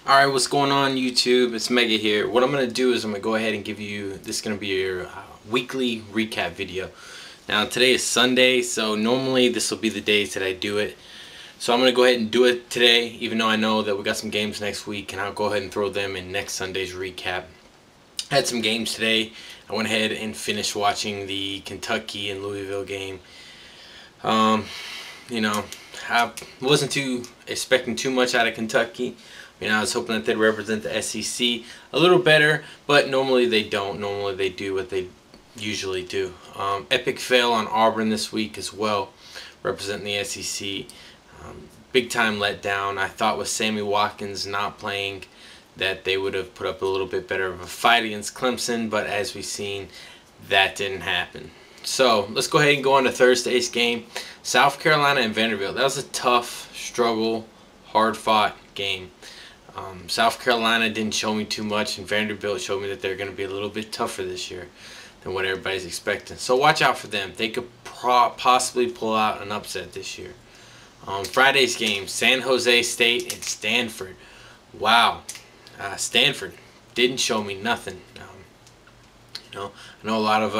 Alright, what's going on YouTube? It's Mega here. What I'm going to do is I'm going to go ahead and give you, this is going to be your weekly recap video. Now today is Sunday, so normally this will be the days that I do it. So I'm going to go ahead and do it today, even though I know that we got some games next week, and I'll go ahead and throw them in next Sunday's recap. I had some games today. I went ahead and finished watching the Kentucky and Louisville game. You know, I wasn't expecting too much out of Kentucky. I was hoping that they'd represent the SEC a little better, but normally they don't. Normally they do what they usually do. Epic fail on Auburn this week as well, representing the SEC. Big time letdown. I thought with Sammy Watkins not playing that they would have put up a little bit better of a fight against Clemson, but as we've seen, that didn't happen. So let's go ahead and go on to Thursday's game. South Carolina and Vanderbilt. That was a tough, struggle, hard-fought game. South Carolina didn't show me too much, and Vanderbilt showed me that they're going to be a little bit tougher this year than what everybody's expecting. So watch out for them. They could possibly pull out an upset this year. Friday's game, San Jose State and Stanford. Wow. Stanford didn't show me nothing. I know a lot of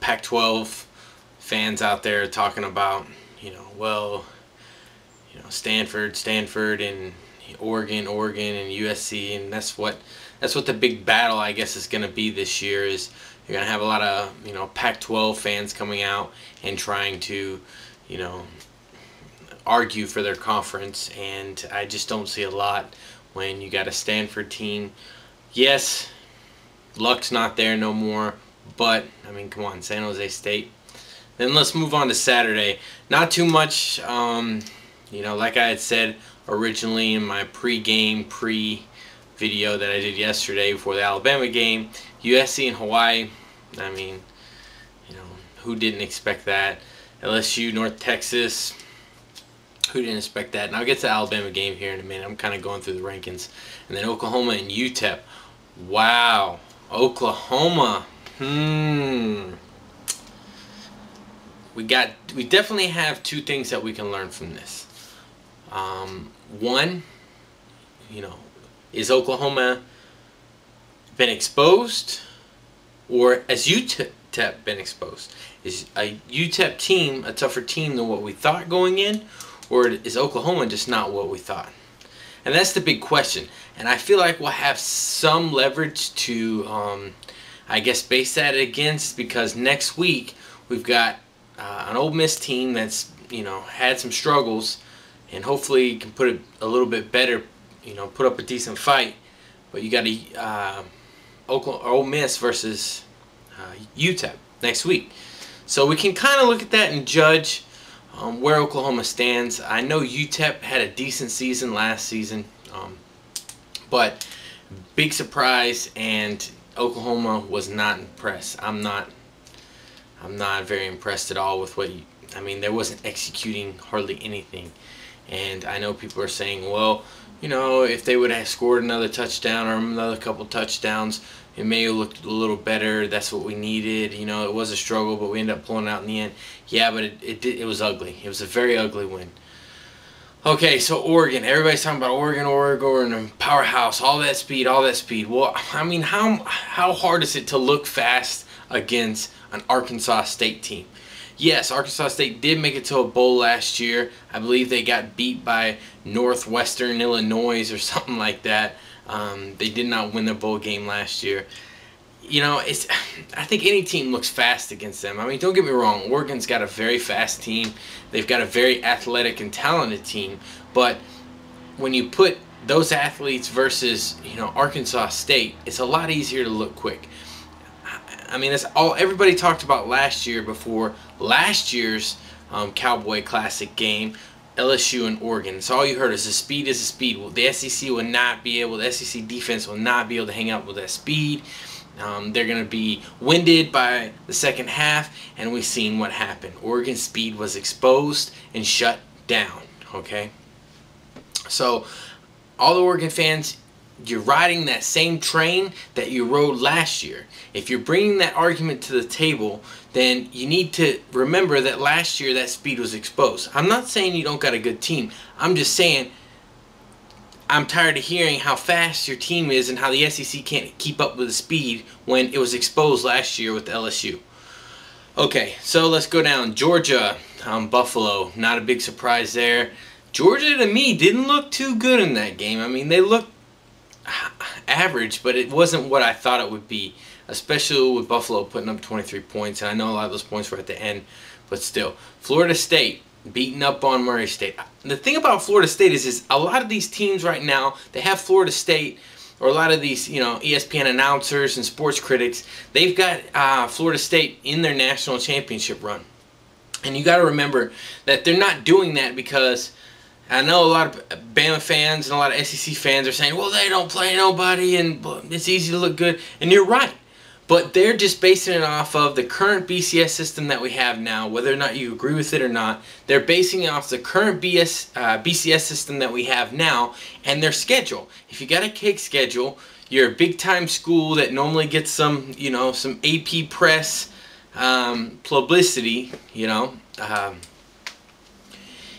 Pac-12 fans out there talking about Stanford and Oregon and USC, and that's what the big battle I guess is going to be this year. Is you're going to have a lot of Pac-12 fans coming out and trying to argue for their conference, and I just don't see a lot when you got a Stanford team. Yes, luck's not there no more, but I mean, come on, San Jose State. Then let's move on to Saturday. Not too much, like I had said originally in my pre-video that I did yesterday before the Alabama game. USC and Hawaii, I mean, who didn't expect that? LSU, North Texas, who didn't expect that? And I'll get to the Alabama game here in a minute. I'm kind of going through the rankings. And then Oklahoma and UTEP. Wow. Oklahoma. We definitely have two things that we can learn from this. One, is Oklahoma been exposed, or has UTEP been exposed? Is a UTEP team a tougher team than what we thought going in, or is Oklahoma just not what we thought? And that's the big question. And I feel like we'll have some leverage to, I guess, base that against, because next week we've got an Ole Miss team that's had some struggles, and hopefully can put it a little bit better, put up a decent fight. But you got Ole Miss versus UTEP next week. So we can kind of look at that and judge where Oklahoma stands. I know UTEP had a decent season last season, but big surprise, and Oklahoma was not impressed. I'm not very impressed at all with what there wasn't executing hardly anything. And I know people are saying, well, if they would have scored another touchdown or another couple touchdowns, it may have looked a little better. That's what we needed. It was a struggle, but we ended up pulling out in the end. Yeah, but it was ugly. It was a very ugly win. Okay, so Oregon. Everybody's talking about Oregon, and powerhouse, all that speed. Well, I mean, how hard is it to look fast against an Arkansas State team? Yes, Arkansas State did make it to a bowl last year. I believe they got beat by Northwestern Illinois or something like that. They did not win their bowl game last year. I think any team looks fast against them. I mean, don't get me wrong. Oregon's got a very fast team. They've got a very athletic and talented team. But when you put those athletes versus, Arkansas State, it's a lot easier to look quick. I mean, that's all everybody talked about last year before last year's Cowboy Classic game, LSU and Oregon. So all you heard is the speed is the speed. Well, the SEC will not be able, the SEC defense will not be able to hang out with that speed. They're going to be winded by the second half, and we've seen what happened. Oregon's speed was exposed and shut down, okay? So all the Oregon fans, you're riding that same train that you rode last year. If you're bringing that argument to the table, then you need to remember that last year that speed was exposed. I'm not saying you don't got a good team. I'm just saying I'm tired of hearing how fast your team is and how the SEC can't keep up with the speed when it was exposed last year with LSU. Okay, so let's go down. Georgia, Buffalo, not a big surprise there. Georgia, to me, didn't look too good in that game. I mean, they looked average, but it wasn't what I thought it would be, especially with Buffalo putting up 23 points. And I know a lot of those points were at the end, but still. Florida State beating up on Murray State. The thing about Florida State is a lot of these teams right now, they have Florida State, or a lot of these, ESPN announcers and sports critics, they've got Florida State in their national championship run. And you got to remember that they're not doing that because I know a lot of Bama fans and a lot of SEC fans are saying, well, they don't play nobody and it's easy to look good. And you're right. But they're just basing it off of the current BCS system that we have now, whether or not you agree with it or not. They're basing it off the current BCS system that we have now and their schedule. If you got a cake schedule, you're a big-time school that normally gets some, some AP press publicity,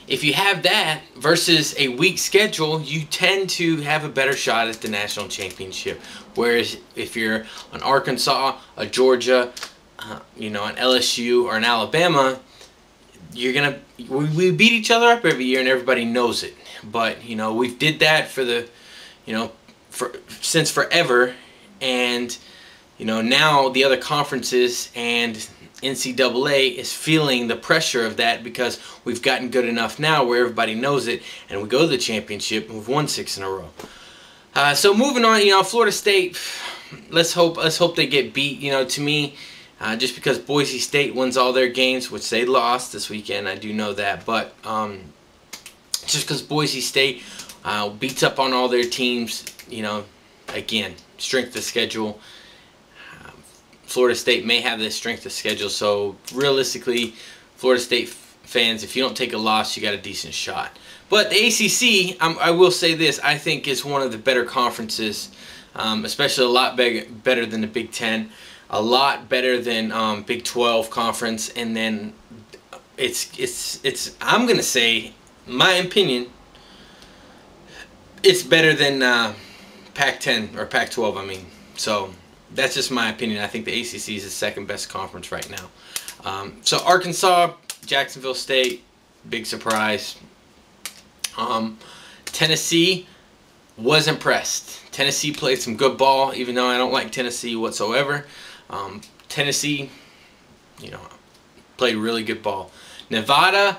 if you have that versus a weak schedule, you tend to have a better shot at the national championship. Whereas if you're an Arkansas, a Georgia, an LSU or an Alabama, we beat each other up every year and everybody knows it. But we've did that for the since forever, and now the other conferences and NCAA is feeling the pressure of that because we've gotten good enough now where everybody knows it, and we go to the championship and we've won 6 in a row. So moving on, Florida State, let's hope they get beat. To me, just because Boise State wins all their games, which they lost this weekend, I do know that, but just because Boise State beats up on all their teams, again, strength of schedule. Florida State may have this strength of schedule, so realistically, Florida State fans, if you don't take a loss, you got a decent shot. But the ACC, I will say this, I think is one of the better conferences, especially a lot better than the Big Ten, a lot better than Big 12 conference, and then it's I'm gonna say, my opinion, it's better than Pac-10 or Pac-12. I mean, so. That's just my opinion. I think the ACC is the second best conference right now. So Arkansas, Jacksonville State, big surprise. Tennessee, was impressed. Tennessee played some good ball, even though I don't like Tennessee whatsoever. Tennessee, played really good ball. Nevada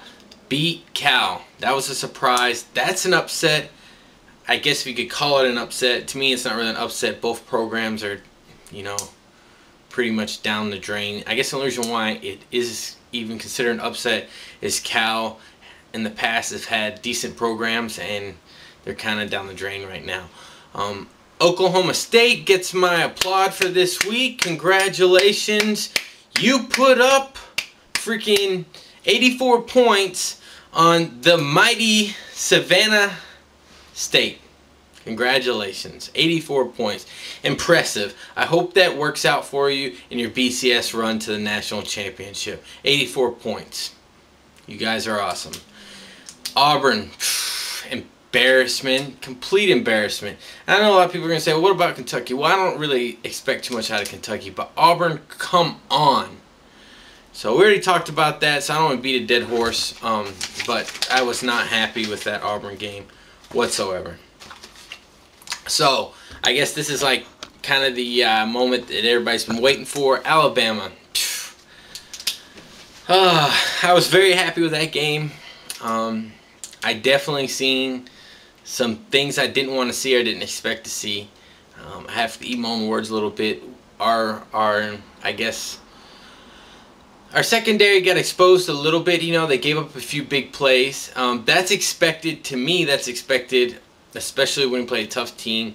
beat Cal. That was a surprise. That's an upset. I guess if you could call it an upset. To me, it's not really an upset. Both programs are pretty much down the drain. I guess the only reason why it is even considered an upset is Cal in the past have had decent programs and they're kind of down the drain right now. Oklahoma State gets my applaud for this week. Congratulations. You put up freaking 84 points on the mighty Savannah State. Congratulations. 84 points. Impressive. I hope that works out for you in your BCS run to the national championship. 84 points. You guys are awesome. Auburn. Embarrassment. Complete embarrassment. And I know a lot of people are going to say, well, what about Kentucky? Well, I don't really expect too much out of Kentucky. But Auburn, come on. So we already talked about that, so I don't want to beat a dead horse. But I was not happy with that Auburn game whatsoever. So, I guess this is like kind of the moment that everybody's been waiting for. Alabama. I was very happy with that game. I definitely seen some things I didn't want to see or didn't expect to see. I have to eat my own words a little bit. I guess, our secondary got exposed a little bit. They gave up a few big plays. That's expected. To me, that's expected. Especially when you play a tough team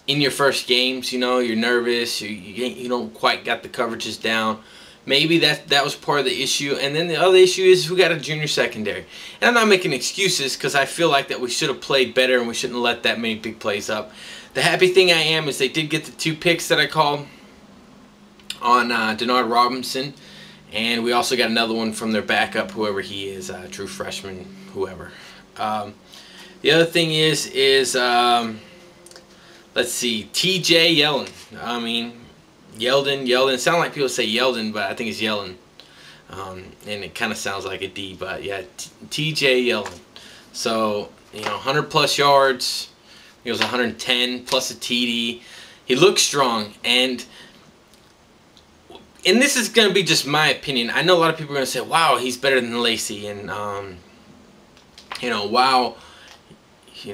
in your first games, you're nervous, you don't quite got the coverages down. Maybe that was part of the issue. And then the other issue is we got a junior secondary. And I'm not making excuses because I feel like that we should have played better and we shouldn't have let that many big plays up. The happy thing I am is they did get the 2 picks that I called on Denard Robinson. And we also got another one from their backup, whoever he is, true freshman, whoever. The other thing is let's see, TJ Yeldon. I mean, Yeldon. It sounds like people say Yeldon, but I think it's Yellen. And it kind of sounds like a D, but yeah, TJ Yeldon. So, 100 plus yards. He was 110 plus a TD. He looks strong, and this is going to be just my opinion. I know a lot of people are going to say, wow, he's better than Lacey, and wow, he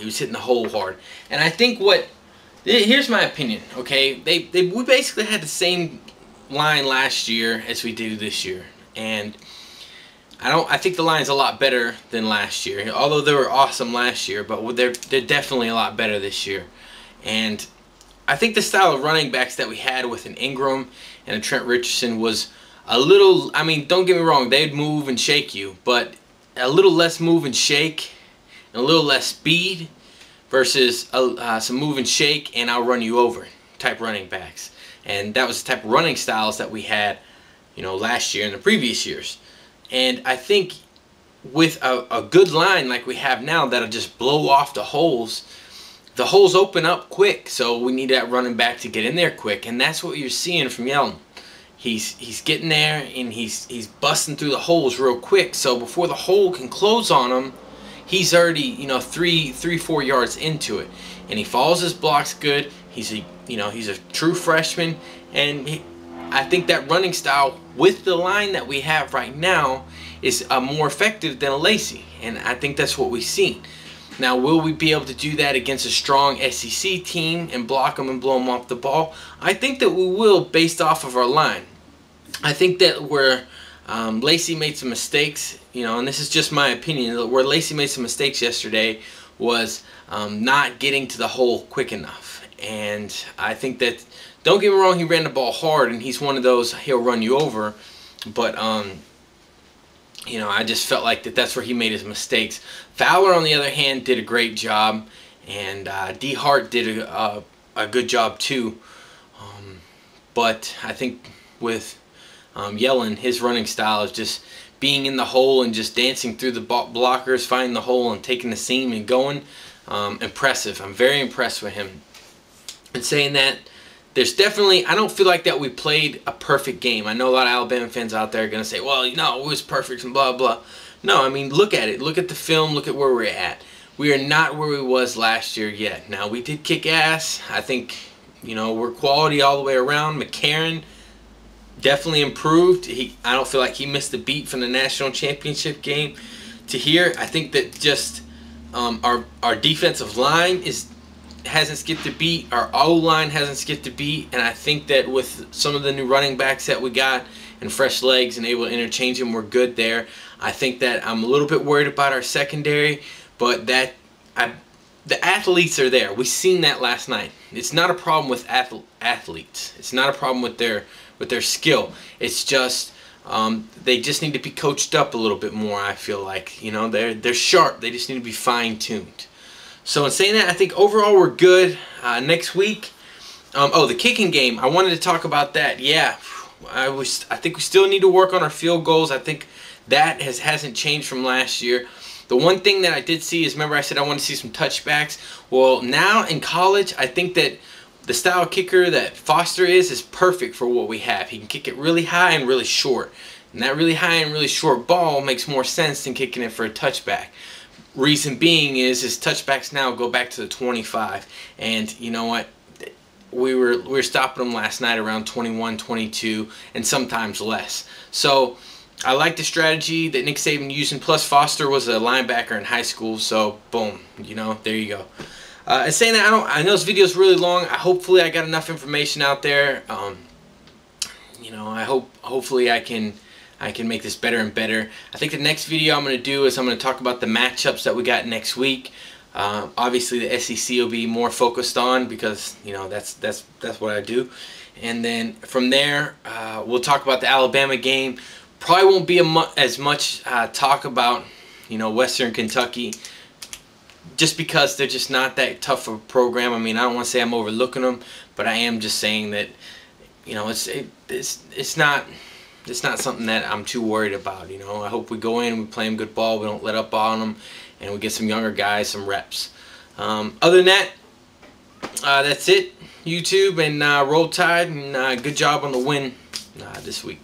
was hitting the hole hard. And I think here's my opinion, okay? We basically had the same line last year as we do this year, and I think the line's a lot better than last year. Although they were awesome last year, but they're definitely a lot better this year. And I think the style of running backs that we had with an Ingram and a Trent Richardson was a little, I mean, don't get me wrong, they'd move and shake you, but a little less move and shake and a little less speed versus some move and shake and I'll run you over type running backs. And that was the type of running styles that we had, last year and the previous years. And I think with a good line like we have now that'll just blow off the holes open up quick. So we need that running back to get in there quick, and that's what you're seeing from Yeldon. He's getting there and he's busting through the holes real quick. So before the hole can close on him, he's already 3-4 yards into it, and he follows his blocks good. He's a true freshman, and I think that running style with the line that we have right now is more effective than a Lacey, and I think that's what we've seen. Now, will we be able to do that against a strong SEC team and block them and blow them off the ball? I think that we will, based off of our line. I think that where Lacey made some mistakes, and this is just my opinion, where Lacey made some mistakes yesterday was not getting to the hole quick enough. And I think that, don't get me wrong, he ran the ball hard, and he's one of those, he'll run you over, but I just felt like that's where he made his mistakes. Fowler, on the other hand, did a great job, and D. Hart did a good job too. But I think with Yellen, his running style is just being in the hole and just dancing through the blockers, finding the hole and taking the seam and going. Impressive. I'm very impressed with him. And saying that, there's definitely, I don't feel like that we played a perfect game. I know a lot of Alabama fans out there are going to say, well, it was perfect and blah, blah. No, I mean, look at it. Look at the film. Look at where we're at. We are not where we was last year yet. Now, we did kick ass. I think, we're quality all the way around. McCarron definitely improved. I don't feel like he missed a beat from the national championship game to here. I think that just our defensive line hasn't skipped a beat. Our O-line hasn't skipped a beat, and I think that with some of the new running backs that we got and fresh legs and able to interchange them, we're good there. I think that I'm a little bit worried about our secondary, but the athletes are there. We seen that last night. It's not a problem with athletes. It's not a problem with their skill. It's just they just need to be coached up a little bit more. I feel like they're sharp. They just need to be fine-tuned. So in saying that, I think overall we're good. Next week, the kicking game. I wanted to talk about that. Yeah, I think we still need to work on our field goals. I think that hasn't changed from last year. The one thing that I did see is, remember I said I want to see some touchbacks. Well, now in college, I think that the style kicker that Foster is perfect for what we have. He can kick it really high and really short. And that really high and really short ball makes more sense than kicking it for a touchback. Reason being is his touchbacks now go back to the 25, and you know what? We were stopping them last night around 21, 22, and sometimes less. So I like the strategy that Nick Saban using. Plus Foster was a linebacker in high school, so boom, there you go. And saying that, I know this video is really long. Hopefully I got enough information out there. Hopefully I can make this better and better. I think the next video I'm going to do is I'm going to talk about the matchups that we got next week. Obviously the SEC will be more focused on because that's what I do. And then from there we'll talk about the Alabama game. Probably won't be as much talk about Western Kentucky, just because they're just not that tough of a program. I mean, I don't want to say I'm overlooking them, but I am just saying that it's not something that I'm too worried about. I hope we go in, we play them good ball, we don't let up on them, and we get some younger guys some reps. Other than that, that's it. YouTube and Roll Tide, and good job on the win this week.